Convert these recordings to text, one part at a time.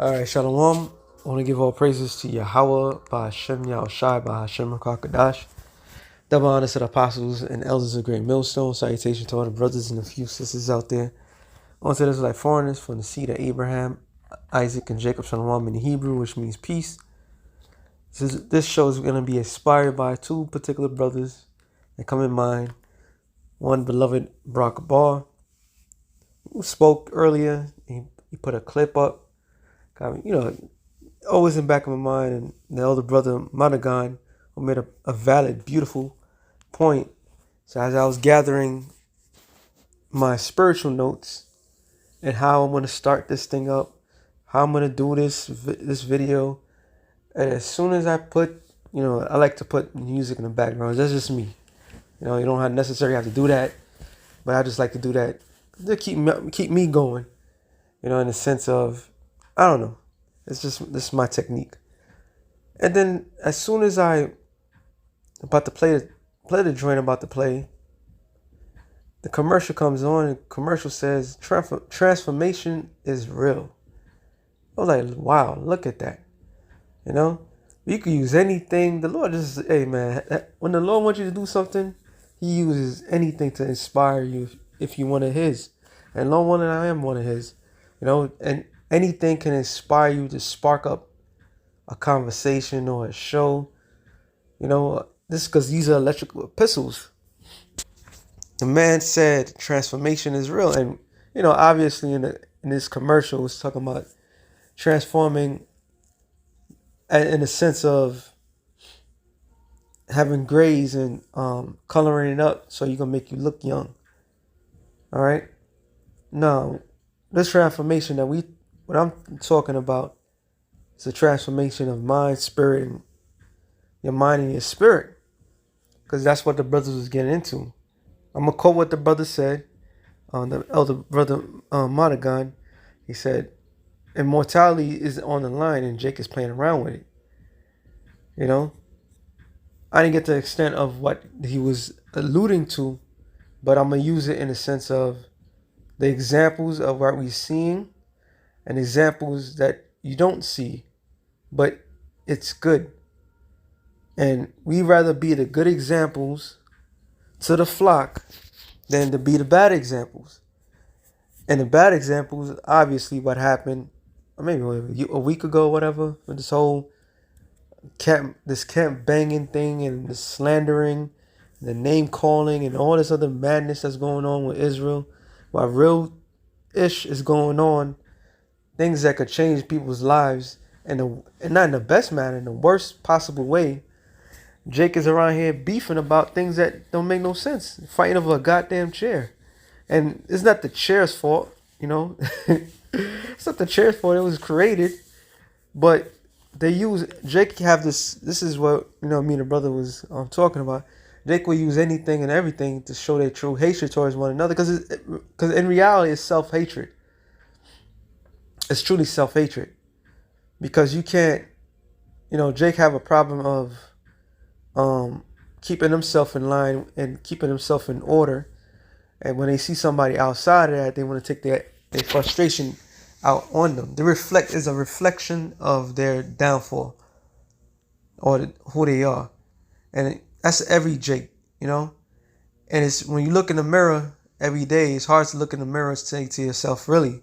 All right, Shalom. I want to give all praises to Yahweh, by Hashem Yahushai, by Hashem Rakakadash. Double honor to the apostles and elders of Great Millstone. Salutation to all the brothers and a few sisters out there. On to this like foreigners from the seed of Abraham, Isaac, and Jacob. Shalom in the Hebrew, which means peace. This show is going to be inspired by two particular brothers that come in mind. One, beloved Barak Bar, who spoke earlier. He put a clip up. Got me, always in the back of my mind. And the elder brother Madagan, who made a valid, beautiful point. So as I was gathering my spiritual notes and how I'm going to start this thing up, how I'm going to do this video, and as soon as I put, I like to put music in the background. That's just me. You don't necessarily have to do that, but I just like to do that to keep me going. In the sense of, I don't know. This is my technique. And then as soon as I about to play the joint about to play, the commercial comes on. And the commercial says transformation is real. I was like, wow, look at that. You can use anything. The Lord just, hey man, when the Lord wants you to do something, He uses anything to inspire you if you one of His. And Lord wanted, I am one of His. And anything can inspire you to spark up a conversation or a show. This because these are electrical epistles. The man said transformation is real. And, obviously in this commercial, it's talking about transforming in the sense of having grays and coloring it up so you can make you look young. All right. Now, this transformation what I'm talking about is a transformation of mind, spirit, and your mind and your spirit. Because that's what the brothers was getting into. I'm going to quote what the brother said. The elder brother Madagan, he said, immortality is on the line and Jake is playing around with it. I didn't get to the extent of what he was alluding to, but I'm going to use it in the sense of the examples of what we're seeing and examples that you don't see, but it's good. And we rather be the good examples to the flock than to be the bad examples. And the bad examples, obviously what happened maybe a week ago, whatever, with this whole camp banging thing and the slandering, the name calling and all this other madness that's going on with Israel, while real ish is going on, things that could change people's lives and not in the best manner, in the worst possible way. Jake is around here beefing about things that don't make no sense, fighting over a goddamn chair. And it's not the chair's fault, It's not the chair's fault. It was created. But Jake have this is what, me and the brother was talking about. Jake will use anything and everything to show their true hatred towards one another. Because in reality, it's self-hatred. It's truly self-hatred. Because you can't, Jake have a problem of keeping himself in line and keeping himself in order. And when they see somebody outside of that, they want to take their frustration out on them. Is a reflection of their downfall or who they are. And that's every Jake, And it's when you look in the mirror every day, it's hard to look in the mirror and say to yourself, really,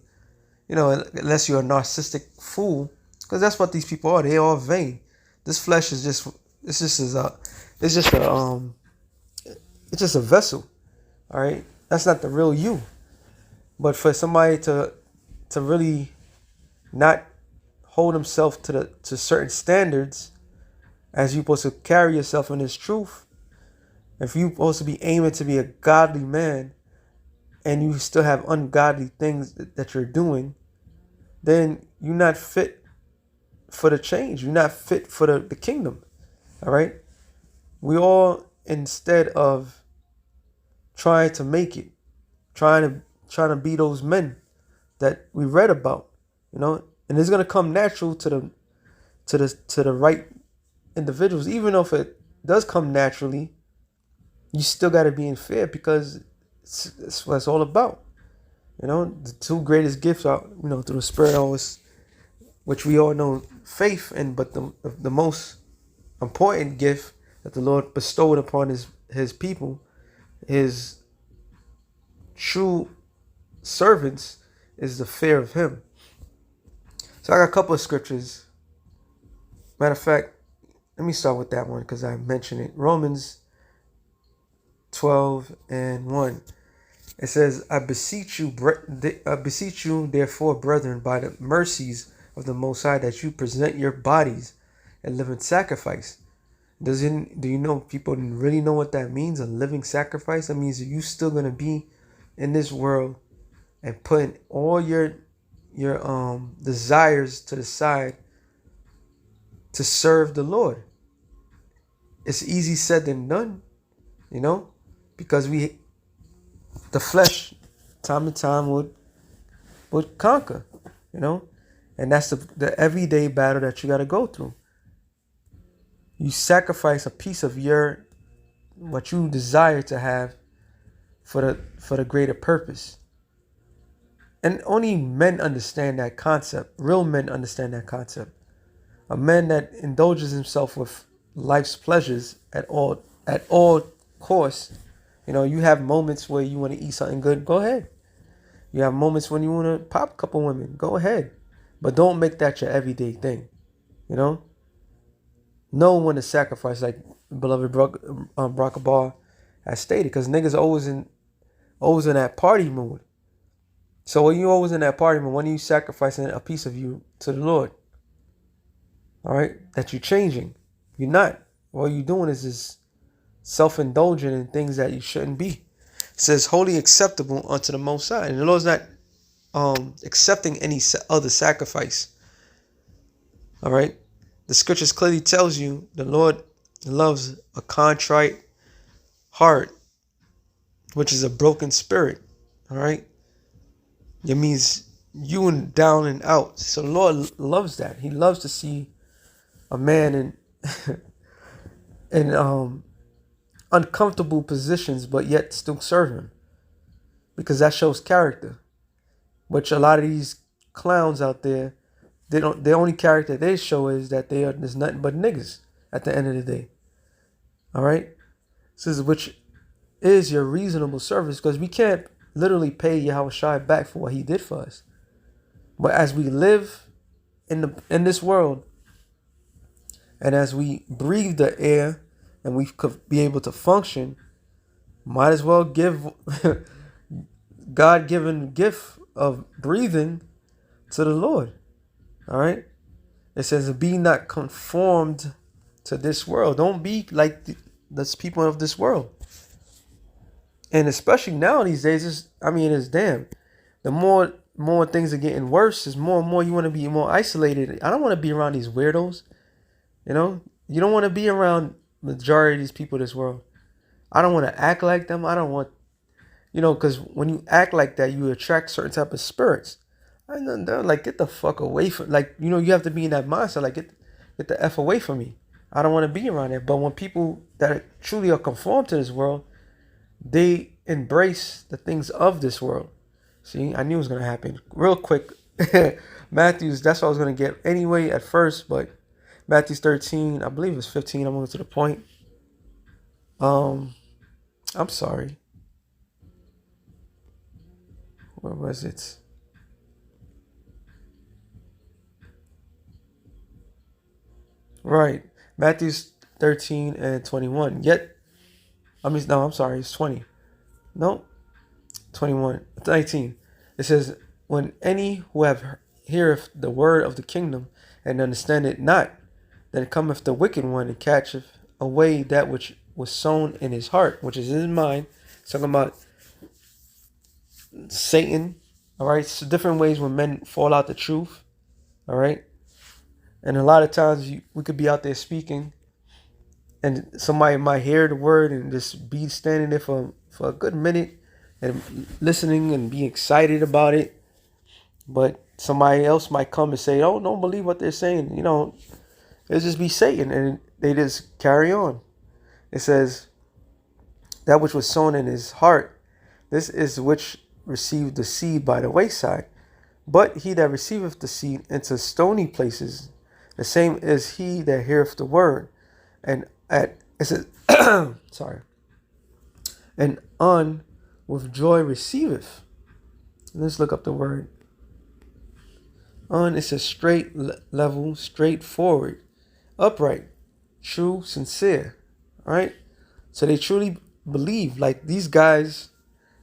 unless you're a narcissistic fool, because that's what these people are. They are vain. This flesh is just a vessel. All right. That's not the real you. But for somebody to really not hold himself to certain standards, as you're supposed to carry yourself in this truth, if you're supposed to be aiming to be a godly man and you still have ungodly things that you're doing, then you're not fit for the change. You're not fit for the kingdom. All right. We all, instead of trying to make it, trying to be those men that we read about, and it's gonna come natural to the right individuals. Even if it does come naturally, you still got to be in fear, because it's what it's all about. The two greatest gifts are, through the Spirit, always which we all know faith in, but the most important gift that the Lord bestowed upon his people, his true servants, is the fear of him. So I got a couple of scriptures. Matter of fact, let me start with that one because I mentioned it. Romans 12:1. It says, I beseech you, therefore, brethren, by the mercies of the Most High, that you present your bodies a living sacrifice. Do you know, people really know what that means, a living sacrifice? That means you still going to be in this world and putting all your desires to the side to serve the Lord. It's easy said than done, because the flesh, time to time, would conquer, and that's the everyday battle that you got to go through. You sacrifice a piece of what you desire to have for the greater purpose. And only men understand that concept. Real men understand that concept. A man that indulges himself with life's pleasures at all costs. You have moments where you want to eat something good, go ahead. You have moments when you want to pop a couple women, go ahead. But don't make that your everyday thing. Know when to sacrifice, like beloved Barack Obama has stated, because niggas are always in that party mood. So when you're always in that party mood, when are you sacrificing a piece of you to the Lord? All right, that you're changing. You're not. All you're doing is just self-indulging in things that you shouldn't be. It says, wholly acceptable unto the Most High. And the Lord's not accepting any other sacrifice. All right. The scriptures clearly tells you the Lord loves a contrite heart, which is a broken spirit. All right. It means you and down and out. So the Lord loves that. He loves to see a man in uncomfortable positions, but yet still serve him, because that shows character. Which a lot of these clowns out there, the only character they show is that they are just nothing but niggas at the end of the day. All right? This is which is your reasonable service, because we can't literally pay Yahweh Shai back for what he did for us. But as we live in this world, and as we breathe the air and we could be able to function, might as well give God-given gift of breathing to the Lord. All right. It says, be not conformed to this world. Don't be like the people of this world. And especially now these days, it's damn. The more things are getting worse, is more and more you want to be more isolated. I don't want to be around these weirdos. You don't want to be around the majority of these people of this world. I don't want to act like them. I don't want, because when you act like that, you attract certain type of spirits. They're like, get the fuck away from, you have to be in that mindset, like, get the F away from me. I don't want to be around it. But when people that truly are conformed to this world, they embrace the things of this world. See, I knew it was going to happen. Real quick, Matthews, that's what I was going to get anyway at first, but Matthew 13, I believe it's 15, I'm going to the point. I'm sorry. Where was it? Right. Matthew 13:21. I'm sorry, it's 20. No, 21. 19. It says, when any who heareth the word of the kingdom and understand it not, then cometh the wicked one and catcheth away that which was sown in his heart, which is in his mind. It's talking about Satan. All right. So different ways when men fall out the truth. All right. And a lot of times we could be out there speaking, and somebody might hear the word and just be standing there for a good minute and listening and be excited about it. But somebody else might come and say, oh, don't believe what they're saying. It'll just be Satan, and they just carry on. It says, that which was sown in his heart, this is which received the seed by the wayside. But he that receiveth the seed into stony places, the same is he that heareth the word, and it says, sorry, and with joy receiveth. Let's look up the word. It says straight, level, straightforward, upright, true, sincere. All right. So they truly believe, like these guys.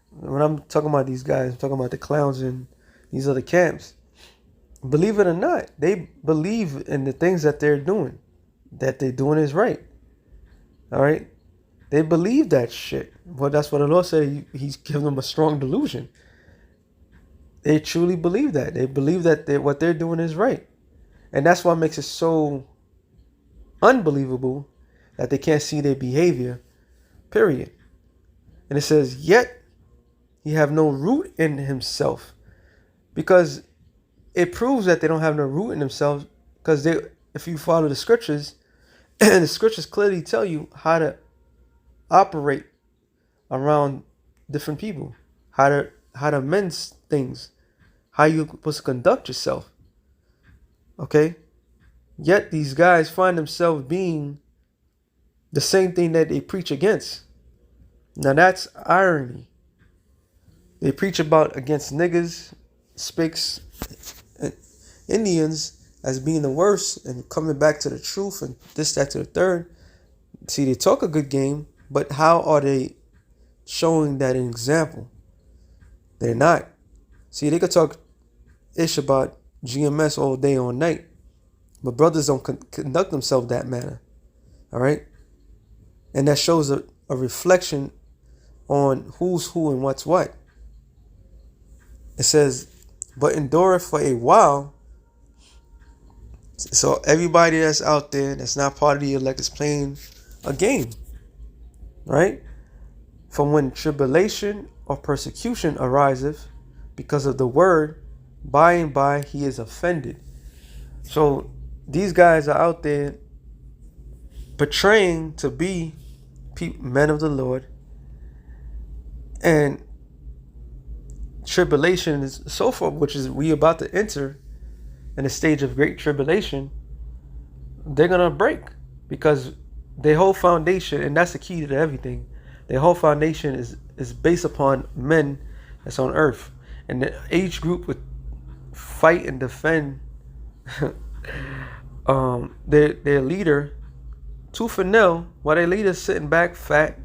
When I'm talking about these guys, I'm talking about the clowns in these other camps. Believe it or not, they believe in the things that they're doing is right. All right. They believe that shit. Well, that's what the Lord said. He's giving them a strong delusion. They truly believe that. They believe that what they're doing is right. And that's what makes it so unbelievable that they can't see their behavior, period. And it says, yet he have no root in himself. Because it proves that they don't have no root in themselves. Because if you follow the scriptures, and the scriptures clearly tell you how to operate around different people, how to mend things, how you're supposed to conduct yourself. Okay? Yet these guys find themselves being the same thing that they preach against. Now that's irony. They preach against niggas, spics, and Indians as being the worst and coming back to the truth and this, that, to the third. See, they talk a good game, but how are they showing that an example? They're not. See, they could talk ish about GMS all day, all night, but brothers don't conduct themselves that manner. All right? And that shows a reflection on who's who and what's what. It says, but endureth for a while. So everybody that's out there that's not part of the elect is playing a game. Right? From when tribulation or persecution ariseth because of the word, by and by he is offended. So these guys are out there portraying to be men of the Lord, and tribulation is so forth, which is we about to enter in a stage of great tribulation. They're gonna break because their whole foundation, and that's the key to everything. Their whole foundation is based upon men that's on earth, and the age group would fight and defend their leader tooth and nail, while their leader's sitting back fat,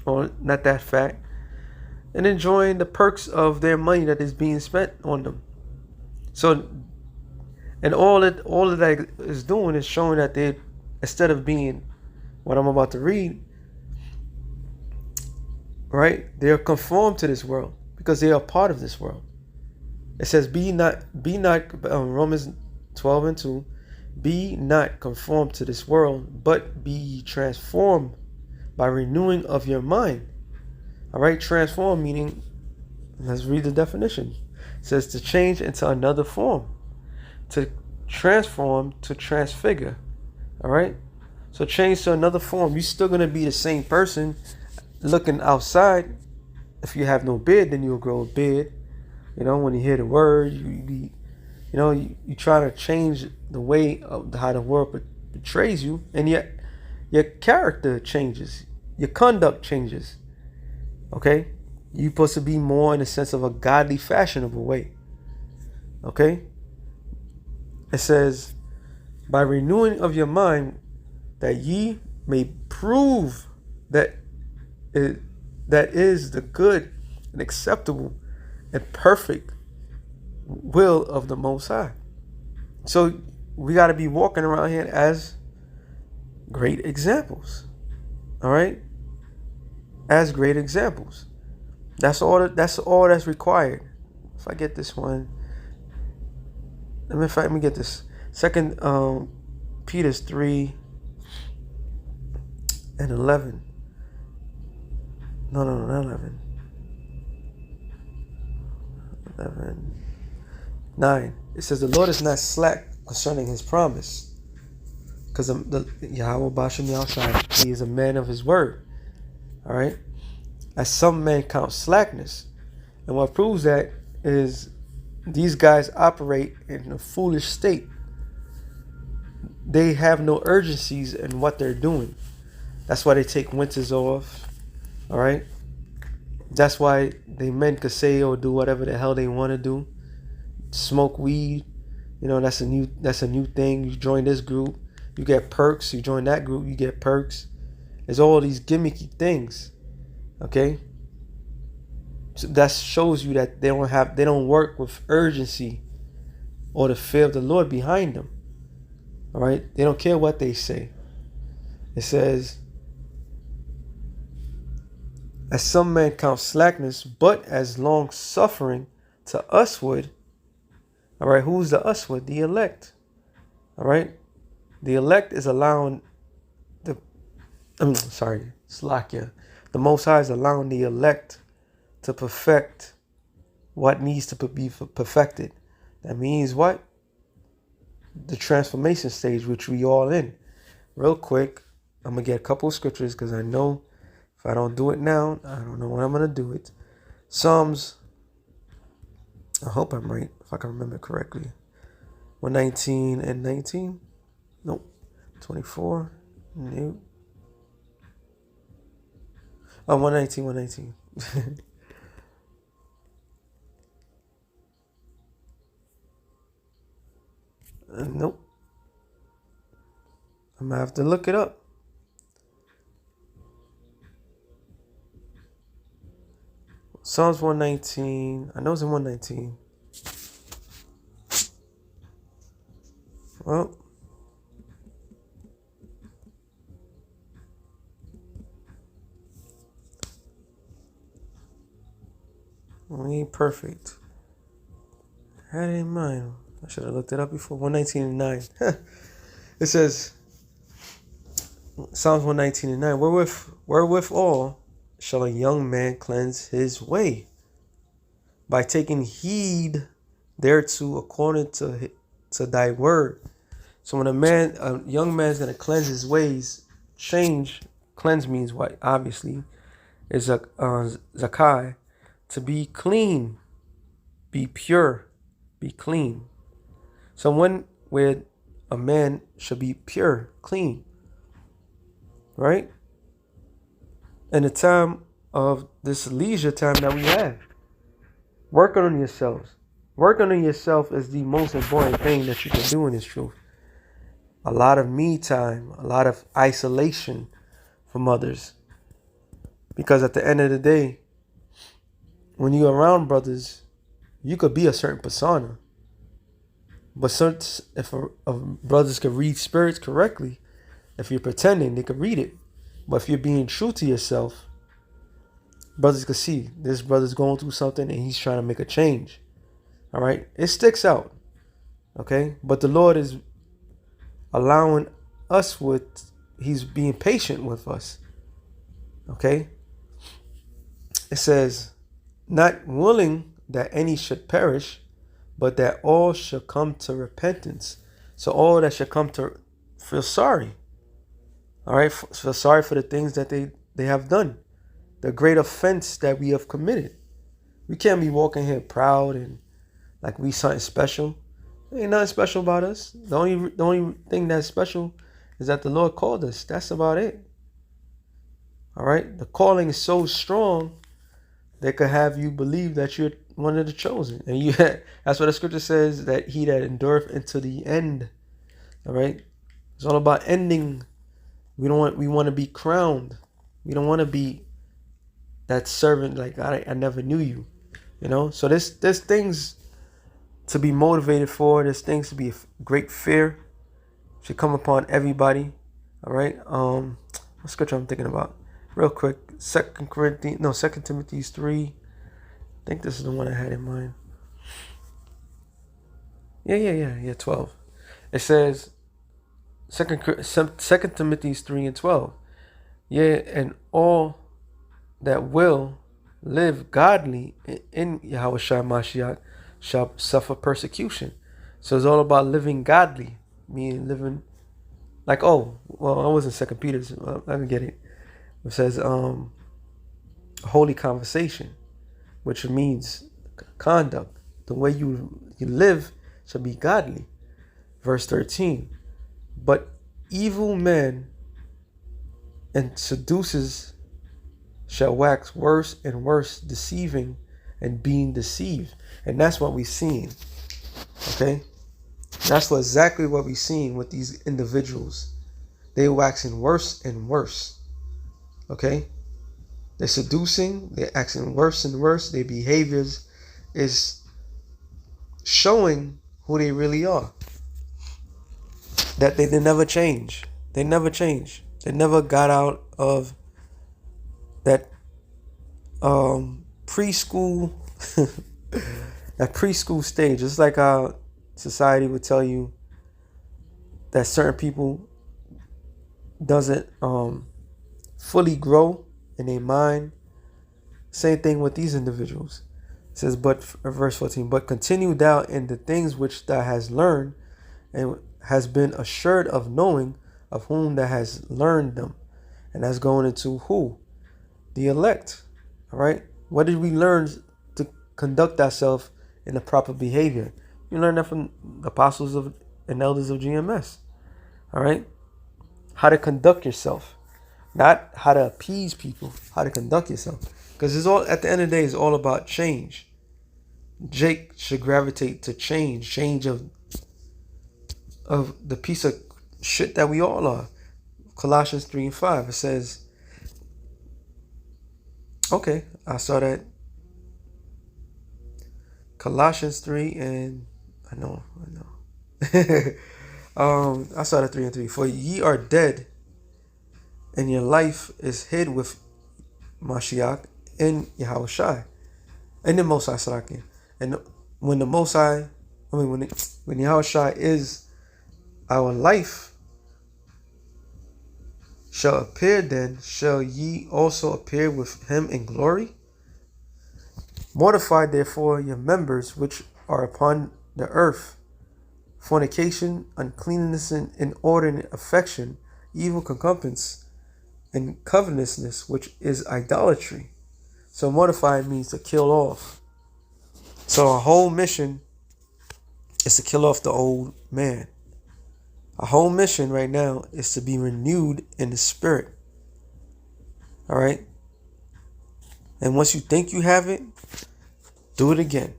or not that fat, and enjoying the perks of their money that is being spent on them. So, and all of that is doing is showing that they, instead of being what I'm about to read, right, they're conformed to this world because they are part of this world. It says, be not Romans 12:2, be not conformed to this world, but be ye transformed by renewing of your mind. All right, transform meaning, let's read the definition. It says to change into another form, to transform, to transfigure. All right, so change to another form. You're still going to be the same person looking outside. If you have no beard, then you'll grow a beard. You know, when you hear the word, you try to change the way of how the world portrays you, and yet your character changes, your conduct changes. Okay, you're supposed to be more in the sense of a godly, fashionable way. Okay, it says, by renewing of your mind, that ye may prove that is the good and acceptable and perfect will of the Most High. So we got to be walking around here as great examples. All right, as great examples. That's all that's required. If I get this one, let me get this. 2 Peter 3:11. No, not 11. 9. It says the Lord is not slack concerning his promise, because the Yahweh Bashem Yahushai, he is a man of his word. All right, as some men count slackness, and what proves that is These guys operate in a foolish state. They have no urgencies in what they're doing. That's why they take winters off. All right. That's why they men could say or do whatever the hell they want to do. Smoke weed. You know, that's a new thing. You join this group, you get perks. You join that group, you get perks. There's all these gimmicky things. Okay? So that shows you that they don't work with urgency or the fear of the Lord behind them. All right? They don't care what they say. It says, as some men count slackness, but as long suffering to usward. All right, who's the usward? The elect. All right, the elect is allowing Slakia. The Most High is allowing the elect to perfect what needs to be perfected. That means what? The transformation stage, which we all in. Real quick, I'm gonna get a couple of scriptures because I know if I don't do it now, I don't know when I'm gonna do it. Psalms, I hope I'm right, if I can remember correctly. 119 and 19. Nope. 24. Nope. Oh, 119. Nope. I'm gonna have to look it up. Psalms 119. I know it's in 119. Well, we ain't perfect. I had it in mind. I should have looked it up before. 119 and 9. It says, Psalms 119 and 9. Wherewith all shall a young man cleanse his way? By taking heed thereto according to thy word. So when a young man is going to cleanse his ways, cleanse means what? Obviously, is zakai, to be clean, be pure, be clean. So where a man should be pure, clean, right? In the time of this leisure time that we have, working on yourselves. Working on yourself is the most important thing that you can do in this truth. A lot of me time, a lot of isolation from others. Because at the end of the day, when you're around brothers, you could be a certain persona. But if brothers could read spirits correctly, if you're pretending, they could read it. But if you're being true to yourself, brothers could see this brother's going through something and he's trying to make a change. All right? It sticks out. Okay? But the Lord is allowing us he's being patient with us. Okay? It says, not willing that any should perish, but that all should come to repentance. So all that should come to feel sorry. All right? Feel sorry for the things that they have done. The great offense that we have committed. We can't be walking here proud and like we something special. There ain't nothing special about us. The only thing that's special is that the Lord called us. That's about it. All right? The calling is so strong that could have you believe that you're one of the chosen. And that's what the scripture says, that he that endureth unto the end. All right? It's all about ending. We want to be crowned. We don't want to be that servant like I never knew you. You know? So there's things to be motivated for. There's things to be great fear. Should come upon everybody. All right? What scripture I'm thinking about? Real quick. 2 Timothy 3. I think this is the one I had in mind. Yeah, 12. It says 2 Timothy 3 and 12. Yeah, and all that will live godly in Yahushua Mashiach shall suffer persecution. So it's all about living godly, meaning living like, I wasn't 2 Peter, so I didn't get it. It says holy conversation, which means conduct, The way you live shall be godly. Verse 13. But evil men and seducers shall wax worse and worse, deceiving and being deceived. And that's what we're seeing. Okay? That's exactly what we're seeing with these individuals. They're waxing worse and worse. Okay? They're seducing, they're acting worse and worse. Their behaviors is showing who they really are. That they never change. They never change. They never got out of that preschool that preschool stage. It's like how society would tell you that certain people doesn't fully grow in their mind. Same thing with these individuals. It says, but verse 14, but continue thou in the things which thou hast learned and has been assured of knowing, of whom thou hast learned them. And that's going into who? The elect. All right. What did we learn to conduct ourselves in the proper behavior? You learn that from the apostles and elders of GMS. All right. How to conduct yourself, not how to appease people. How to conduct yourself, because it's all at the end of the day. It's all about change. Jake should gravitate to change of the piece of shit that we all are. Colossians 3:5. It says, okay, I saw that. Colossians 3 and I know. I saw that 3:3. For ye are dead, and your life is hid with Mashiach in Yahushua, in the Most High Salakim. And when the Most High, when Yahushua is our life, shall appear, then shall ye also appear with him in glory. Mortify therefore your members which are upon the earth, fornication, uncleanness, inordinate affection, evil concupiscence, and covetousness, which is idolatry. So mortify means to kill off. So our whole mission is to kill off the old man. Our whole mission right now is to be renewed in the spirit. All right? And once you think you have it, do it again.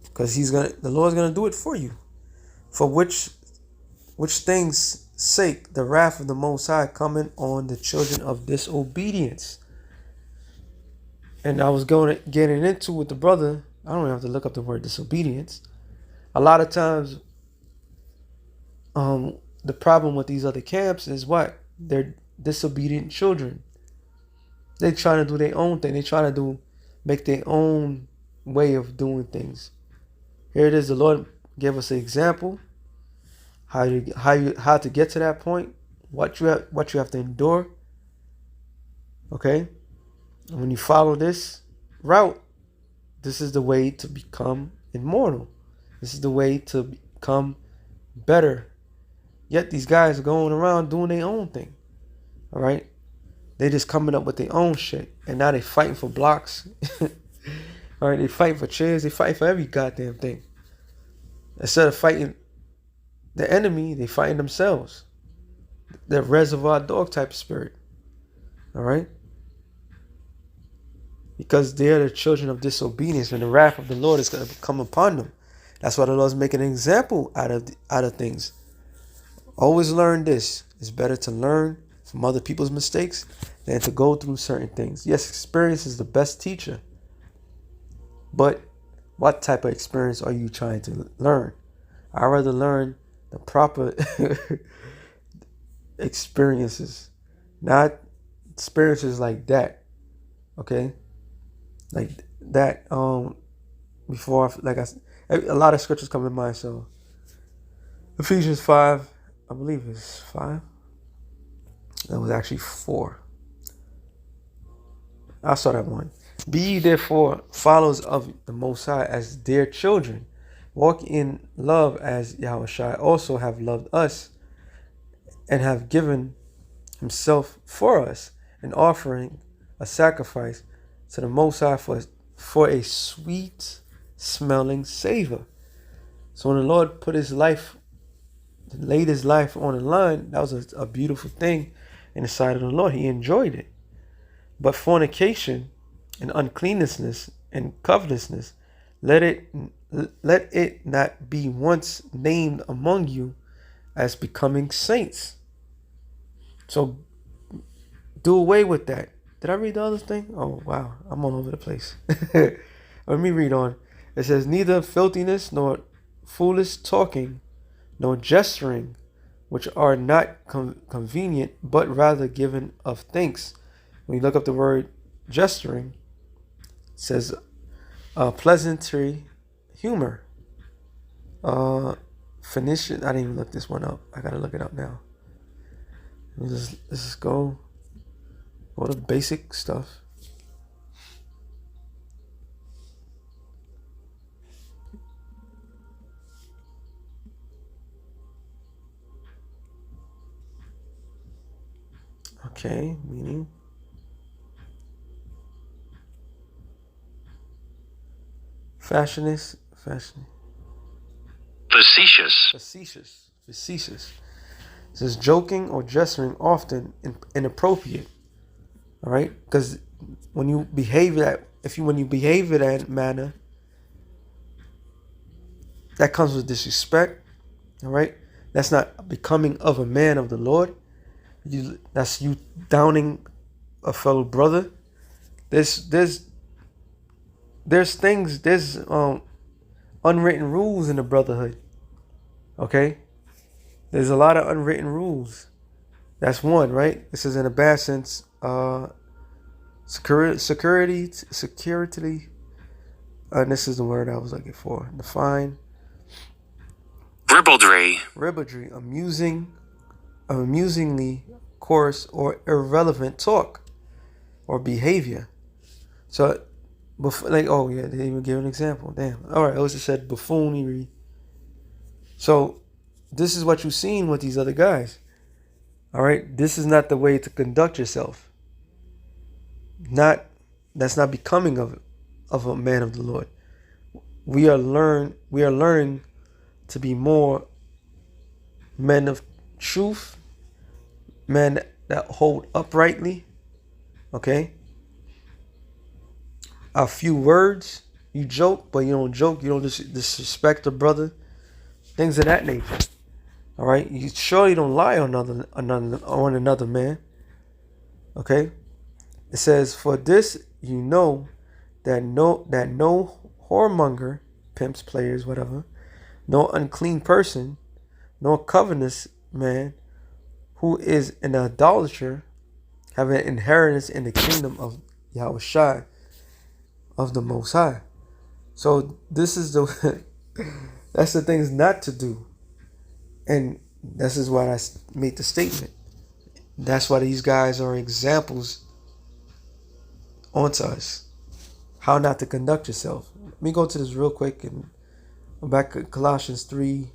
Because the Lord's gonna do it for you. For which things sake the wrath of the Most High coming on the children of disobedience. And I was getting into with the brother. I don't even have to look up the word disobedience. A lot of times, the problem with these other camps is what? They're disobedient children. They're trying to do their own thing. They're trying to make their own way of doing things. Here it is. The Lord gave us an example. How to get to that point. What you have to endure. Okay? And when you follow this route, this is the way to become immortal. This is the way to become better. Yet these guys are going around doing their own thing. All right? They just coming up with their own shit. And now they fighting for blocks. All right? They fighting for chairs. They fighting for every goddamn thing. Instead of fighting the enemy, they fighting themselves. The reservoir dog type of spirit. All right? Because they are the children of disobedience, and the wrath of the Lord is going to come upon them. That's why the Lord's making an example out of things. Always learn this. It's better to learn from other people's mistakes than to go through certain things. Yes, experience is the best teacher. But what type of experience are you trying to learn? I'd rather learn the proper experiences, not experiences like that. Okay? Like that, before, like I said, a lot of scriptures come to mind. So Ephesians 5, I believe it's 5. That was actually 4. I saw that one. Be ye therefore followers of the Most High as dear children. Walk in love as Yahushua also have loved us and have given himself for us, an offering, a sacrifice to the Most High for a sweet smelling savor. So when the Lord laid his life on the line, that was a beautiful thing in the sight of the Lord. He enjoyed it. But fornication and uncleanness and covetousness, let it not be once named among you as becoming saints. So do away with that. Did I read the other thing? Oh, wow. I'm all over the place. Let me read on. It says, neither filthiness nor foolish talking nor gesturing, which are not convenient, but rather given of thanks. When you look up the word gesturing, it says pleasantry, humor. Phoenician, I didn't even look this one up. I gotta look it up now. Let's just go the basic stuff. Okay, meaning fashion. Facetious. It says joking or gesturing, often inappropriate. All right, because when you behave in that manner, that comes with disrespect. All right, that's not becoming of a man of the Lord. That's you downing a fellow brother. There's unwritten rules in the brotherhood. Okay, there's a lot of unwritten rules. That's one, right? This is in a bad sense. Security. And this is the word I was looking for. Define. Ribaldry. Amusingly coarse or irrelevant talk or behavior. So, they didn't even give an example. Damn. All right, I also said buffoonery. So, this is what you've seen with these other guys. All right, this is not the way to conduct yourself. That's not becoming of a man of the Lord. We are learning to be more men of truth, men that hold uprightly. Okay. A few words, you joke, but you don't joke. You don't disrespect a brother. Things of that nature. All right. You surely don't lie on another man. Okay. It says, for this you know that no whoremonger, pimps, players, whatever, no unclean person, no covetous man who is an idolater have an inheritance in the kingdom of Yahushua of the Most High. So this is that's the things not to do. And this is why I made the statement. That's why these guys are examples onto us. How not to conduct yourself. Let me go to this real quick and go back to Colossians 3.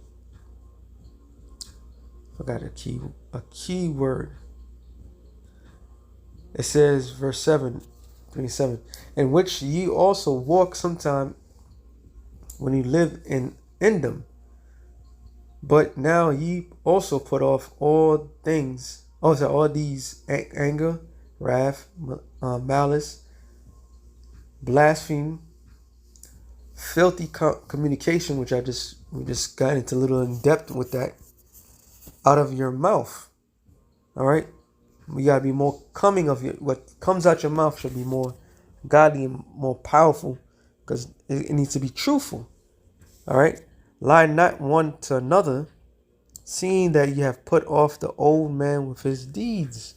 Forgot a key word. It says, verse 27, in which ye also walk sometime when you lived in them. But now ye also put off all these anger, wrath, malice, blasphemy, filthy communication, which we just got into a little in depth with that, out of your mouth. All right, we gotta be more coming of you. What comes out your mouth should be more godly and more powerful, because it needs to be truthful. All right, lie not one to another, seeing that you have put off the old man with his deeds.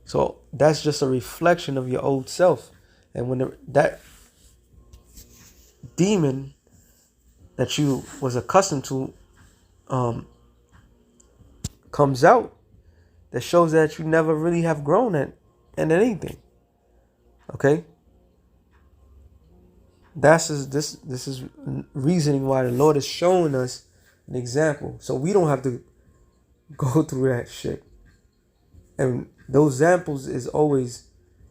So that's just a reflection of your old self. And when that demon that you was accustomed to comes out, that shows that you never really have grown in anything. Okay? This is reasoning why the Lord is showing us an example, so we don't have to go through that shit. And those examples is always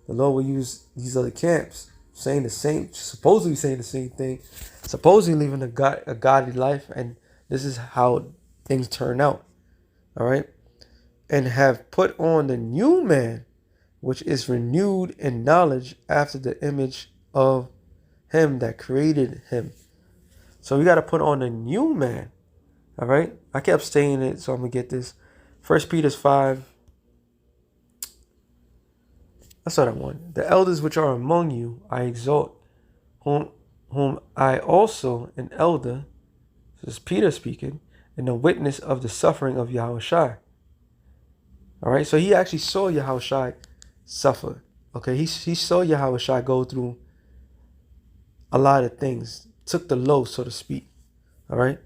the Lord will use these other camps saying the same, supposedly saying the same thing, supposedly living a godly life, and this is how things turn out. All right. And have put on the new man, which is renewed in knowledge after the image of him that created him. So we got to put on the new man. All right. I kept saying it, so I'm going to get this. 1 Peter 5. That's what I want. The elders which are among you, I exhort, whom I also, an elder, this is Peter speaking, and a witness of the suffering of Yahushua. All right. So he actually saw Yahushua suffer. Okay. He saw Yahushua go through a lot of things, took the low, so to speak. All right.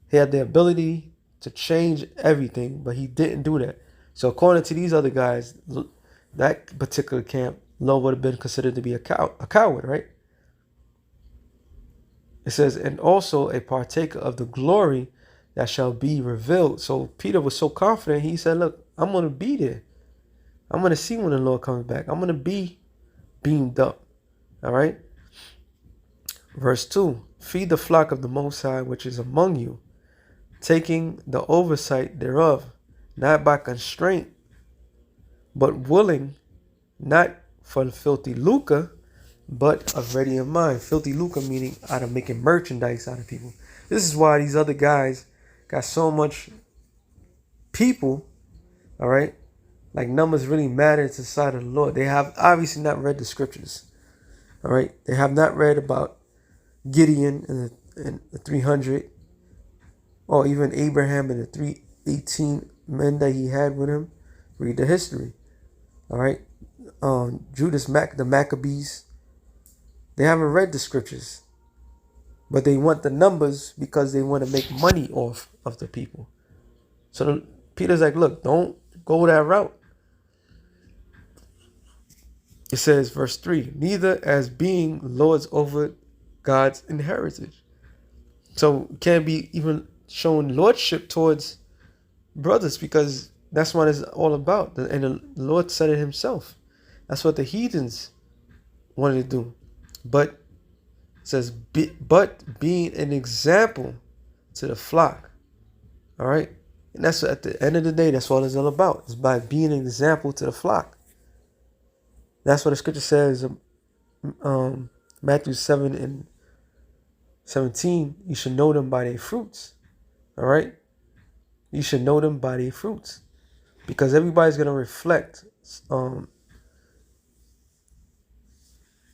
He had the ability to change everything, but he didn't do that. So according to these other guys, that particular camp, Lo would have been considered to be a coward, right? It says, and also a partaker of the glory that shall be revealed. So Peter was so confident, he said, look, I'm going to be there. I'm going to see when the Lord comes back. I'm going to be beamed up. All right. Verse 2, feed the flock of the Most High, which is among you, taking the oversight thereof, not by constraint, but willing, not for filthy lucre, but of ready in mind. Filthy lucre meaning out of making merchandise out of people. This is why these other guys got so much people, all right? Like numbers really matter to the side of the Lord. They have obviously not read the scriptures, all right? They have not read about Gideon and the 300, or even Abraham and the 318 men that he had with him. Read the history, all right? The Maccabees. They haven't read the scriptures, but they want the numbers because they want to make money off of the people. So Peter's like, look, don't go that route. It says, verse 3, neither as being lords over God's inheritance. So can't be even showing lordship towards brothers, because that's what it's all about. And the Lord said it himself. That's what the heathens wanted to do. But it says, but being an example to the flock. All right. And that's at the end of the day, that's all it's all about. It's by being an example to the flock. That's what the scripture says, Matthew 7:17. You should know them by their fruits. All right. You should know them by their fruits, because everybody's going to reflect.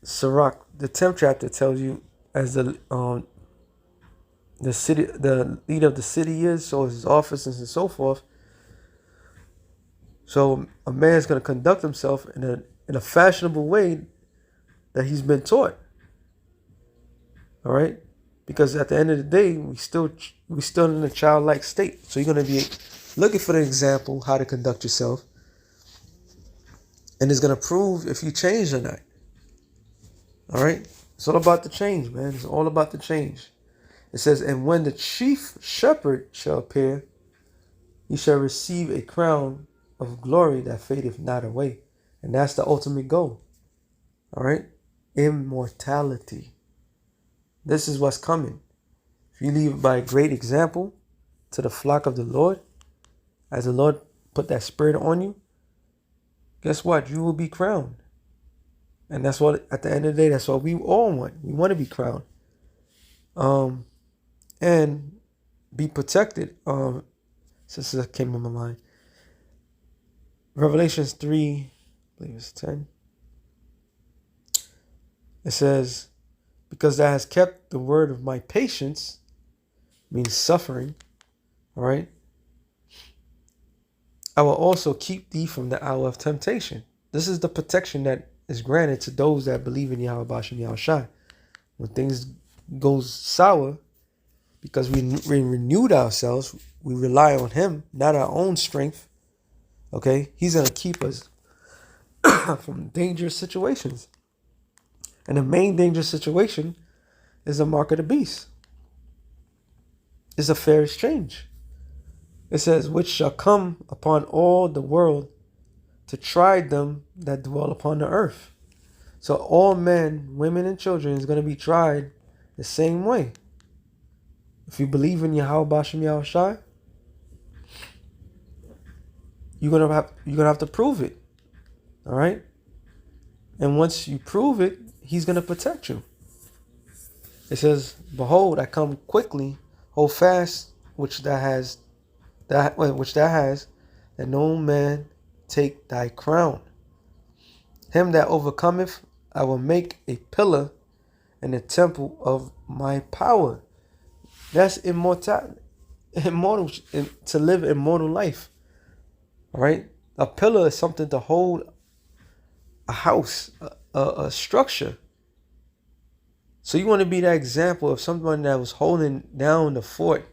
Sirach, the 10th chapter tells you, as the leader of the city is, so his officers and so forth. So a man's going to conduct himself in a fashionable way that he's been taught. All right, because at the end of the day, we still in a childlike state. So you're going to be looking for the example how to conduct yourself, and it's going to prove if you change or not. All right. It's all about the change, man. It's all about the change. It says, and when the chief shepherd shall appear, he shall receive a crown of glory that fadeth not away. And that's the ultimate goal. All right. Immortality. This is what's coming. If you lead by a great example to the flock of the Lord, as the Lord put that spirit on you, guess what? You will be crowned. And that's what, at the end of the day, that's what we all want. We want to be crowned. And be protected. Since that came to my mind. Revelations 3, I believe it's 10. It says, because thou hast kept the word of my patience, means suffering, all right? I will also keep thee from the hour of temptation. This is the protection that is granted to those that believe in Yahweh Bashem Yahushua. When things goes sour, because we renewed ourselves, we rely on him, not our own strength. Okay, he's going to keep us from dangerous situations. And the main dangerous situation is the mark of the beast. It's a fair exchange. It says, which shall come upon all the world to try them that dwell upon the earth. So all men, women, and children is going to be tried the same way. If you believe in Yahweh Bashem Yahushai, you're gonna have to prove it. All right? And once you prove it, he's gonna protect you. It says, "Behold, I come quickly. Hold fast which thou has, that no man take thy crown. Him that overcometh, I will make a pillar in the temple of my power." That's immortal, to live immortal life. All right? A pillar is something to hold a house, a structure. So you want to be that example of someone that was holding down the fort,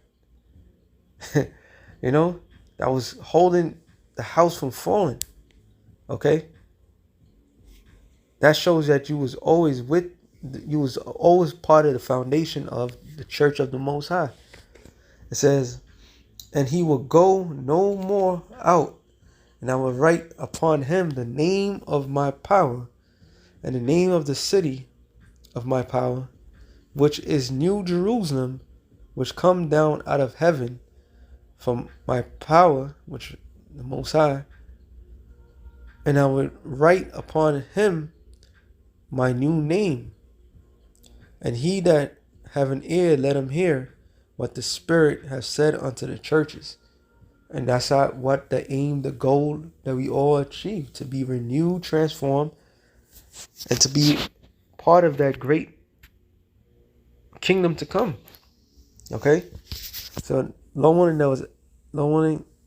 you know, that was holding the house from falling. Okay? That shows that you was always part of the foundation of the church of the Most High. It says, "And he will go no more out, and I will write upon him the name of my power, and the name of the city of my power, which is New Jerusalem, which come down out of heaven from my power," which the Most High, "and I will write upon him my new name. And he that have an ear, let him hear what the Spirit has said unto the churches." And that's what the aim, the goal that we all achieve, to be renewed, transformed, and to be part of that great kingdom to come. Okay? So long warning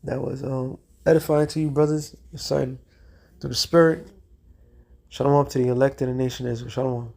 that was edifying to you, brothers, your son, through the Spirit. Shalom to the elect in the nation Israel. Shalom.